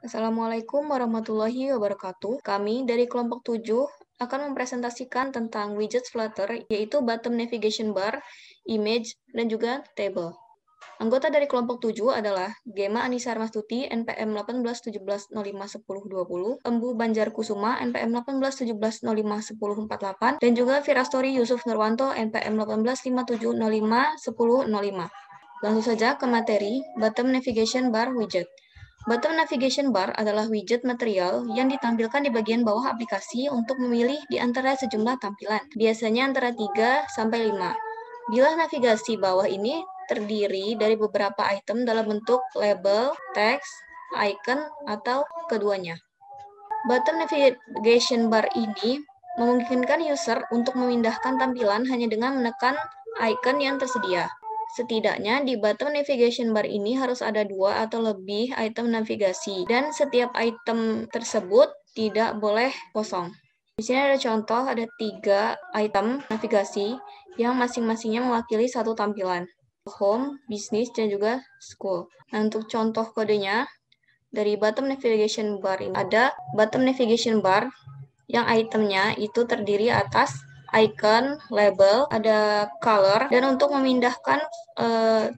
Assalamualaikum warahmatullahi wabarakatuh. Kami dari kelompok 7 akan mempresentasikan tentang widget Flutter, yaitu bottom navigation bar, image, dan juga table. Anggota dari kelompok 7 adalah Gema Anissa Armastuti, NPM 1817051020, Embu Banjar Kusuma, NPM 1817051048, dan juga Firastori Yusuf Nurwanto, NPM 1857051005. Langsung saja ke materi bottom navigation bar widget. Bottom navigation bar adalah widget material yang ditampilkan di bagian bawah aplikasi untuk memilih di antara sejumlah tampilan, biasanya antara 3 sampai 5. Bilah navigasi bawah ini terdiri dari beberapa item dalam bentuk label, teks, icon, atau keduanya. Bottom navigation bar ini memungkinkan user untuk memindahkan tampilan hanya dengan menekan icon yang tersedia. Setidaknya di bottom navigation bar ini harus ada 2 atau lebih item navigasi, dan setiap item tersebut tidak boleh kosong. Di sini ada contoh, ada 3 item navigasi yang masing-masingnya mewakili satu tampilan. Home, Business, dan juga School. Nah, untuk contoh kodenya, dari bottom navigation bar ini ada bottom navigation bar yang itemnya itu terdiri atas icon, label, ada color, dan untuk memindahkan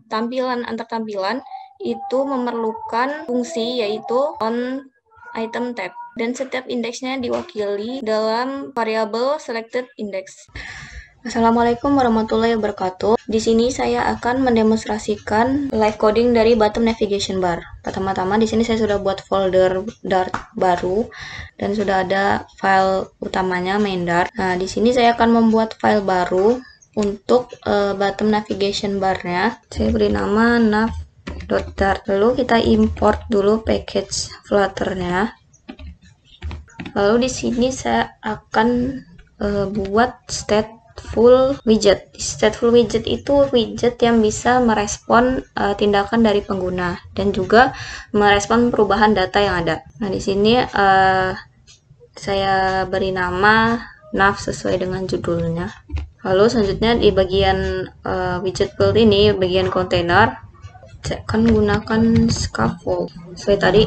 tampilan antar tampilan itu memerlukan fungsi yaitu on item tab, dan setiap indeksnya diwakili dalam variabel selected index. Assalamualaikum warahmatullahi wabarakatuh. Di sini saya akan mendemonstrasikan live coding dari bottom navigation bar. Pertama-tama di sini saya sudah buat folder Dart baru dan sudah ada file utamanya main Dart. Nah, di sini saya akan membuat file baru untuk bottom navigation bar-nya. Saya beri nama nav.dart. Lalu kita import dulu package Flutter-nya. Lalu di sini saya akan buat stateful widget. Stateful widget itu widget yang bisa merespon tindakan dari pengguna dan juga merespon perubahan data yang ada. Nah, di sini saya beri nama nav sesuai dengan judulnya. Lalu selanjutnya di bagian widget build ini, bagian kontainer, saya akan gunakan scaffold. Seperti tadi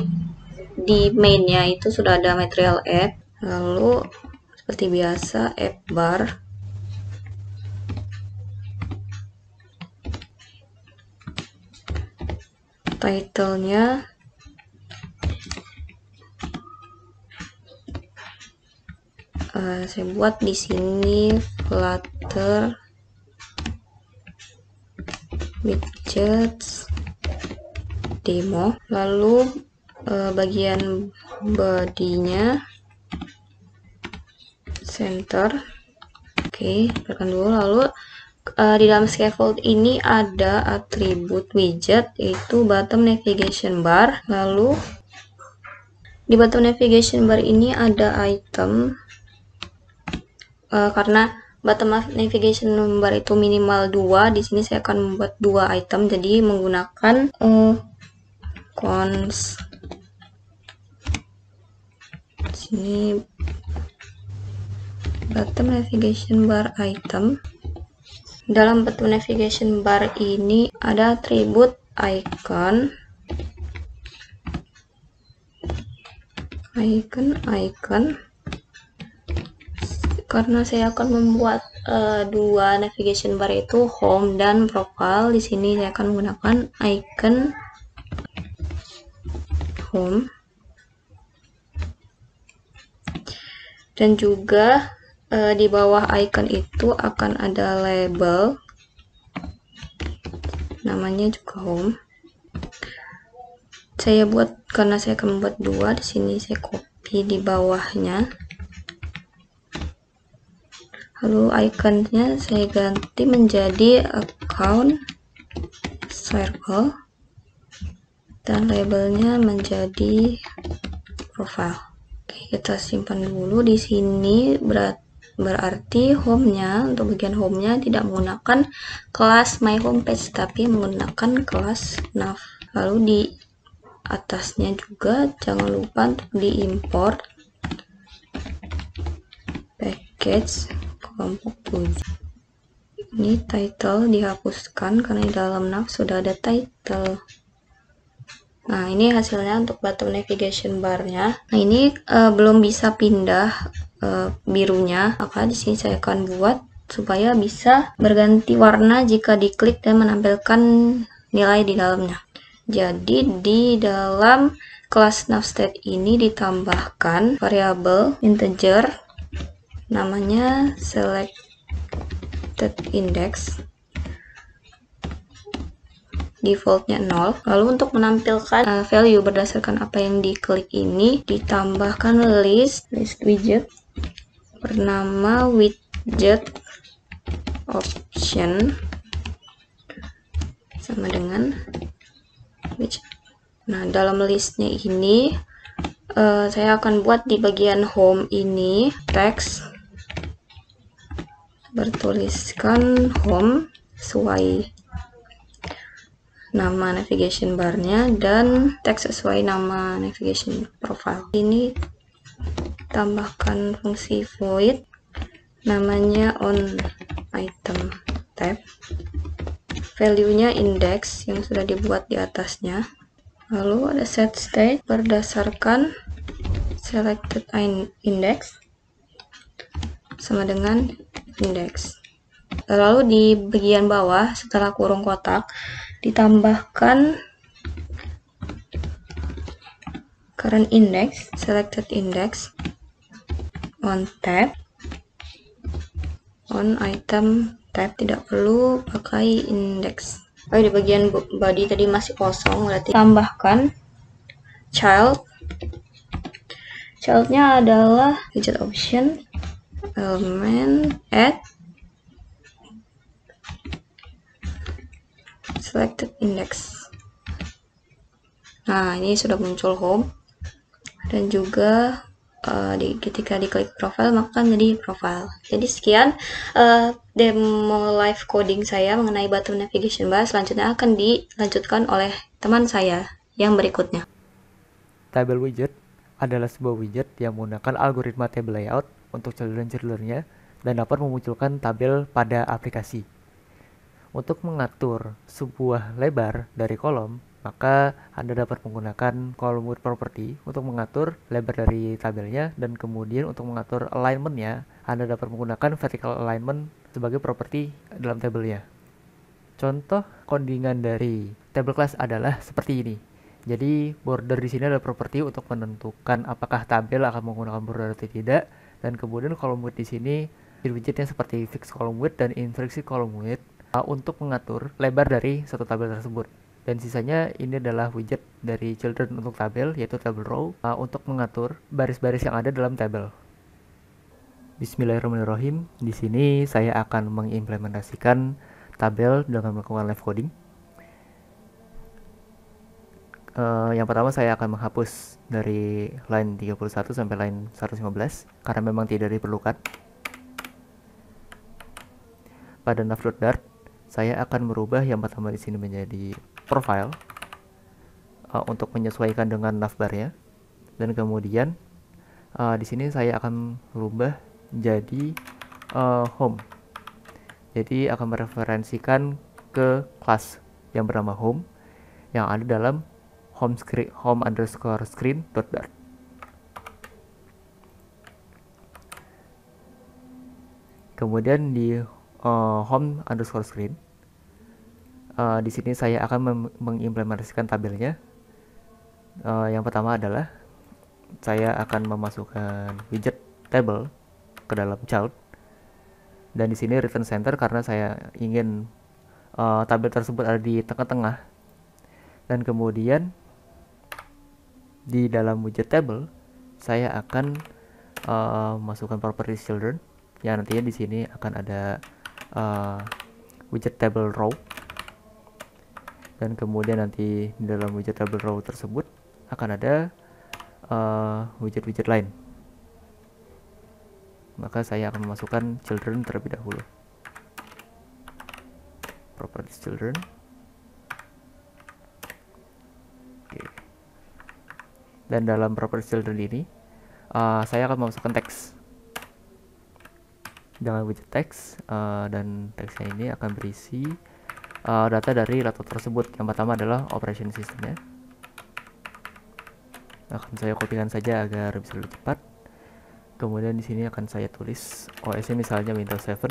di mainnya itu sudah ada material app. Lalu seperti biasa app bar. Title-nya saya buat di sini Flutter widgets demo. Lalu bagian body-nya center. Oke, tekan dulu. Lalu di dalam scaffold ini ada atribut widget yaitu bottom navigation bar. Lalu di bottom navigation bar ini ada item. Karena bottom navigation bar itu minimal 2, di sini saya akan membuat 2 item, jadi menggunakan cons. Sini bottom navigation bar item. Dalam bottom navigation bar ini ada atribut icon, karena saya akan membuat 2 navigation bar itu home dan profile. Di sini saya akan menggunakan icon home, dan juga di bawah icon itu akan ada label, namanya juga home. Saya buat karena saya akan membuat 2, di sini saya copy di bawahnya. Lalu iconnya saya ganti menjadi account circle dan labelnya menjadi profile. Oke, kita simpan dulu di sini. Berarti home-nya, untuk bagian home-nya tidak menggunakan kelas my homepage tapi menggunakan kelas nav. Lalu di atasnya juga jangan lupa untuk diimport package kelompok 7. Ini title dihapuskan karena di dalam nav sudah ada title. Nah, ini hasilnya untuk bottom navigation bar-nya. Nah, ini belum bisa pindah birunya, maka di sini saya akan buat supaya bisa berganti warna jika diklik dan menampilkan nilai di dalamnya. Jadi di dalam kelas navstate ini ditambahkan variabel integer namanya selected index, defaultnya 0. Lalu untuk menampilkan value berdasarkan apa yang diklik ini ditambahkan list widget bernama widget option sama dengan widget. Nah, dalam listnya ini saya akan buat di bagian home ini teks bertuliskan home sesuai nama navigation bar-nya dan teks sesuai nama navigation profile. Ini tambahkan fungsi void namanya on item tab, value-nya index yang sudah dibuat di atasnya. Lalu ada set state berdasarkan selected index sama dengan index. Lalu di bagian bawah setelah kurung kotak ditambahkan current index, selected index on tab, on item tab, tidak perlu pakai index. Di bagian body tadi masih kosong, berarti tambahkan childnya adalah widget option element add selected index. Nah, ini sudah muncul home dan juga ketika diklik profile maka menjadi profile. Jadi sekian demo live coding saya mengenai bottom navigation bar. Selanjutnya akan dilanjutkan oleh teman saya yang berikutnya. Table widget adalah sebuah widget yang menggunakan algoritma table layout untuk children-nya dan dapat memunculkan tabel pada aplikasi. Untuk mengatur sebuah lebar dari kolom, maka Anda dapat menggunakan column width property untuk mengatur lebar dari tabelnya, dan kemudian untuk mengatur alignment-nya, Anda dapat menggunakan vertical alignment sebagai properti dalam tabelnya. Contoh codingan dari table class adalah seperti ini. Jadi border di sini adalah properti untuk menentukan apakah tabel akan menggunakan border atau tidak, dan kemudian column width di sini widgetnya seperti fixed column width dan infixed column width untuk mengatur lebar dari satu tabel tersebut. Dan sisanya ini adalah widget dari children untuk tabel, yaitu table row, untuk mengatur baris-baris yang ada dalam tabel. Bismillahirrahmanirrahim. Di sini saya akan mengimplementasikan tabel dengan melakukan live coding. Yang pertama saya akan menghapus dari line 31 sampai line 115 karena memang tidak diperlukan. Pada nav.dart saya akan merubah yang pertama di sini menjadi profile untuk menyesuaikan dengan navbarnya, dan kemudian di sini saya akan merubah jadi home. Jadi akan mereferensikan ke kelas yang bernama home yang ada dalam home_screen.dart. Kemudian di home_screen di sini saya akan mengimplementasikan tabelnya. Yang pertama adalah saya akan memasukkan widget table ke dalam child, dan di sini return center karena saya ingin tabel tersebut ada di tengah-tengah. Dan kemudian di dalam widget table saya akan masukkan properties children yang nantinya di sini akan ada widget table row, dan kemudian nanti di dalam widget table row tersebut akan ada widget-widget lain. Maka saya akan memasukkan children terlebih dahulu. Properties children. Oke. Dan dalam properties children ini saya akan memasukkan teks dengan widget teks, dan teksnya ini akan berisi data dari laptop tersebut. Yang pertama adalah operation systemnya, Akan saya kopikan saja agar bisa lebih cepat. Kemudian di sini akan saya tulis OS-nya misalnya Windows 7.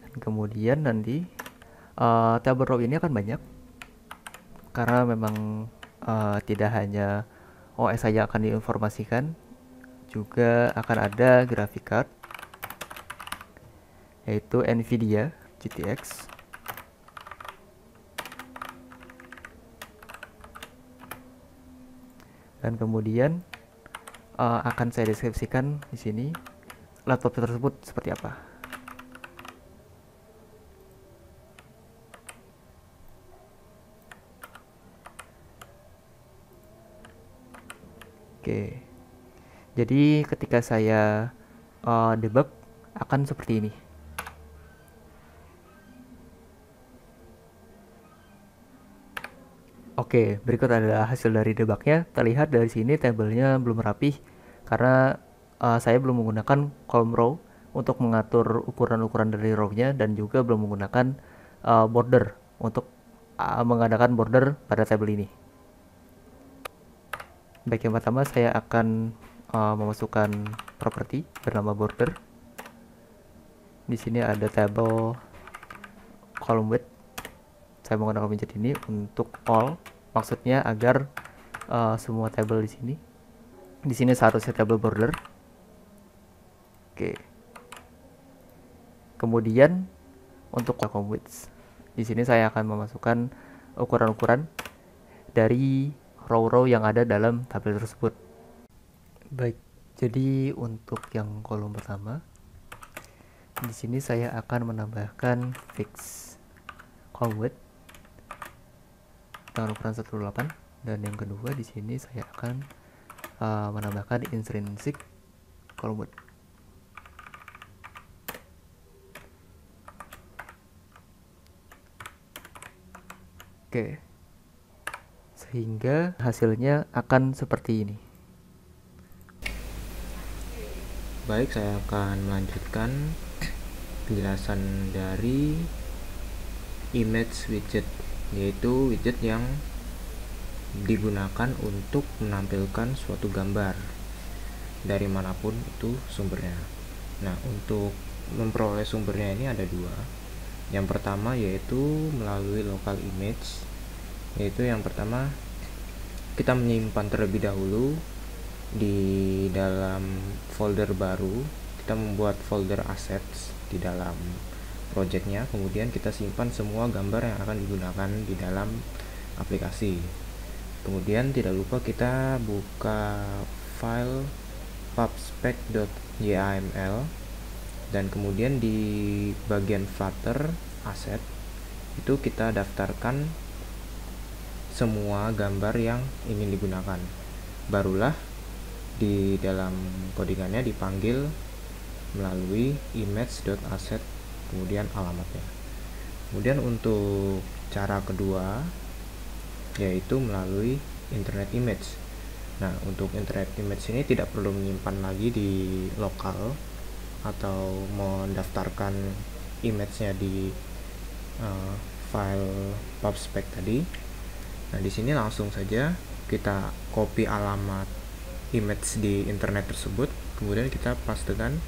Dan kemudian nanti tabel row ini akan banyak karena memang tidak hanya OS saja akan diinformasikan, juga akan ada graphic card yaitu Nvidia GTX. Dan kemudian akan saya deskripsikan di sini laptop tersebut seperti apa. Oke. Jadi ketika saya debug akan seperti ini. Oke, berikut adalah hasil dari debugnya. Terlihat dari sini tabelnya belum rapih karena saya belum menggunakan column row untuk mengatur ukuran-ukuran dari row-nya, dan juga belum menggunakan border untuk mengadakan border pada tabel ini. Baik, yang pertama saya akan memasukkan properti bernama border. Di sini ada tabel column width. Saya menggunakan widget ini untuk all, maksudnya agar semua tabel di sini. Di sini seharusnya tabel border. Oke. Kemudian untuk column width, di sini saya akan memasukkan ukuran-ukuran dari row-row yang ada dalam tabel tersebut. Baik, jadi untuk yang kolom pertama, di sini saya akan menambahkan fix column width dengan ukuran 128, dan yang kedua di sini saya akan menambahkan intrinsic column width. Oke, sehingga hasilnya akan seperti ini. Baik, saya akan melanjutkan penjelasan dari image widget, yaitu widget yang digunakan untuk menampilkan suatu gambar dari manapun itu sumbernya. Nah, untuk memperoleh sumbernya ini ada dua. Yang pertama yaitu melalui local image, yaitu yang pertama kita menyimpan terlebih dahulu di dalam folder baru. Kita membuat folder assets di dalam projectnya, kemudian kita simpan semua gambar yang akan digunakan di dalam aplikasi. Kemudian tidak lupa kita buka file pubspec.yml, dan kemudian di bagian Flutter asset itu kita daftarkan semua gambar yang ingin digunakan. Barulah di dalam codingannya dipanggil melalui image.asset kemudian alamatnya. Kemudian untuk cara kedua yaitu melalui internet image. Nah, untuk internet image ini tidak perlu menyimpan lagi di lokal atau mendaftarkan image-nya di file pubspec tadi. Nah, di sini langsung saja kita copy alamat image di internet tersebut, kemudian kita pastekan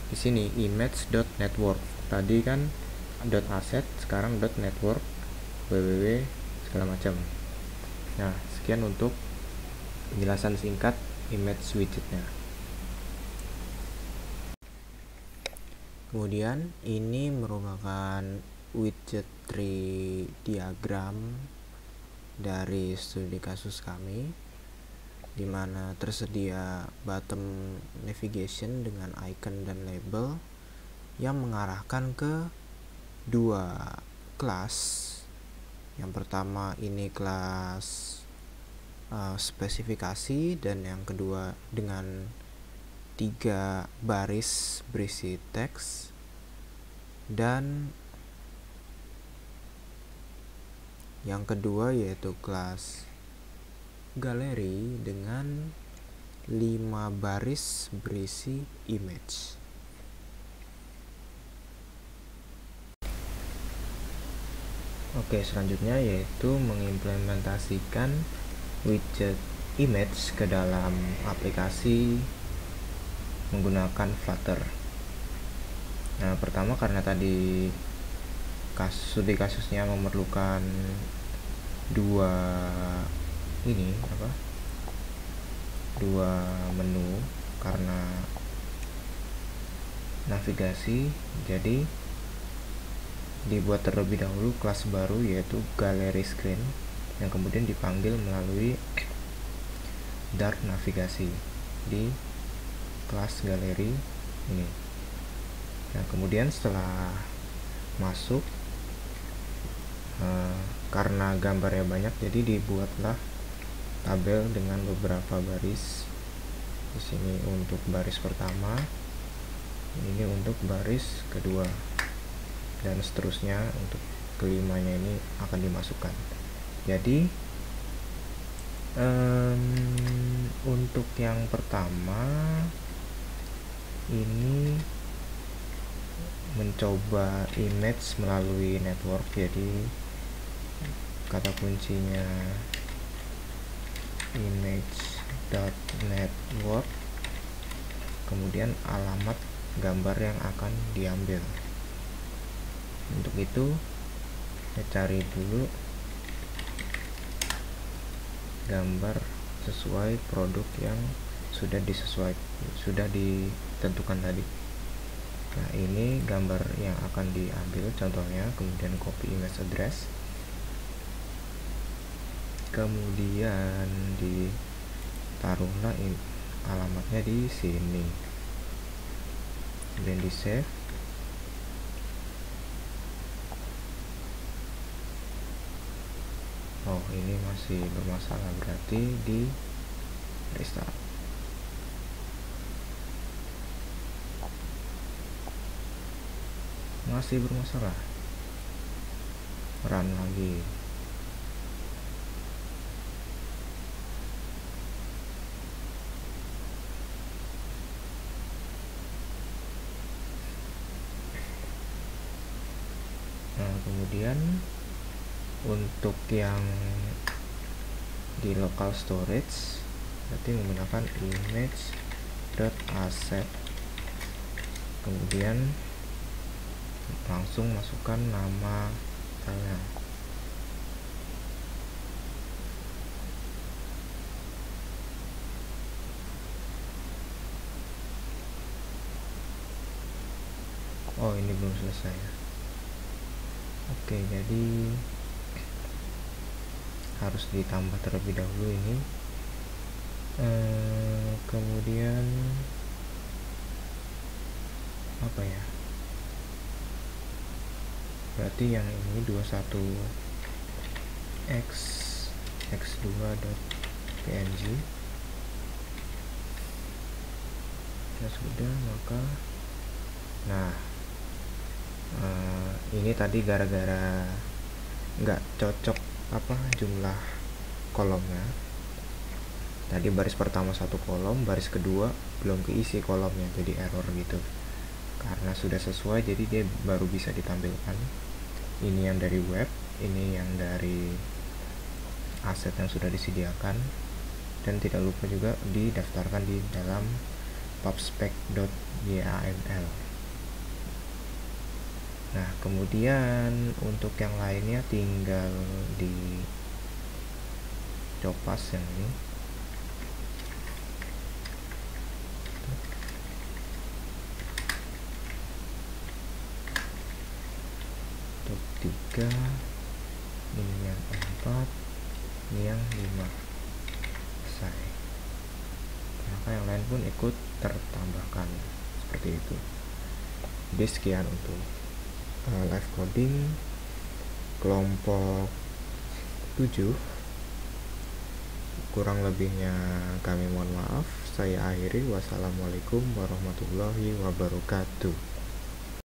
di sini image.network. Tadi kan .asset, sekarang .network, www segala macam. Nah, sekian untuk penjelasan singkat image widgetnya. Kemudian ini merupakan widget tree diagram dari studi kasus kami, di mana tersedia bottom navigation dengan icon dan label yang mengarahkan ke dua kelas. Yang pertama ini kelas spesifikasi, dan yang kedua dengan 3 baris berisi teks, dan yang kedua yaitu kelas galeri dengan 5 baris berisi image. Oke, selanjutnya yaitu mengimplementasikan widget image ke dalam aplikasi menggunakan Flutter. Nah, pertama karena tadi kasusnya memerlukan dua menu karena navigasi, jadi dibuat terlebih dahulu kelas baru yaitu Gallery Screen yang kemudian dipanggil melalui Dart navigasi di kelas Gallery ini. Nah, kemudian setelah masuk, karena gambarnya banyak, jadi dibuatlah tabel dengan beberapa baris. Di sini untuk baris pertama, ini untuk baris kedua, dan seterusnya untuk kelimanya ini akan dimasukkan. Jadi untuk yang pertama ini mencoba image melalui network, jadi kata kuncinya image.network, kemudian alamat gambar yang akan diambil. Untuk itu saya cari dulu gambar sesuai produk yang sudah ditentukan tadi. Nah, ini gambar yang akan diambil contohnya, kemudian copy image address, kemudian ditaruhlah alamatnya di sini, kemudian di save. Oh, ini masih bermasalah, berarti di restart. Masih bermasalah, run lagi. Nah, kemudian untuk yang di local storage berarti menggunakan image.asset, kemudian langsung masukkan nama filenya. Oh, ini belum selesai ya. Oke, jadi harus ditambah terlebih dahulu ini. Kemudian apa ya, berarti yang ini 21x2.png ya sudah, maka ini tadi gara-gara nggak cocok jumlah kolomnya. Tadi baris pertama satu kolom, baris kedua belum keisi kolomnya, jadi error gitu. Karena sudah sesuai, jadi dia baru bisa ditampilkan. Ini yang dari web, ini yang dari aset yang sudah disediakan, dan tidak lupa juga didaftarkan di dalam pubspec.yaml. Nah, kemudian untuk yang lainnya tinggal di copas yang ini. Untuk 3, ini yang 4, ini yang 5. Selesai. Maka yang lain pun ikut tertambahkan seperti itu. Jadi sekian untuk live coding kelompok 7. Kurang lebihnya kami mohon maaf. Saya akhiri. Wassalamualaikum warahmatullahi wabarakatuh.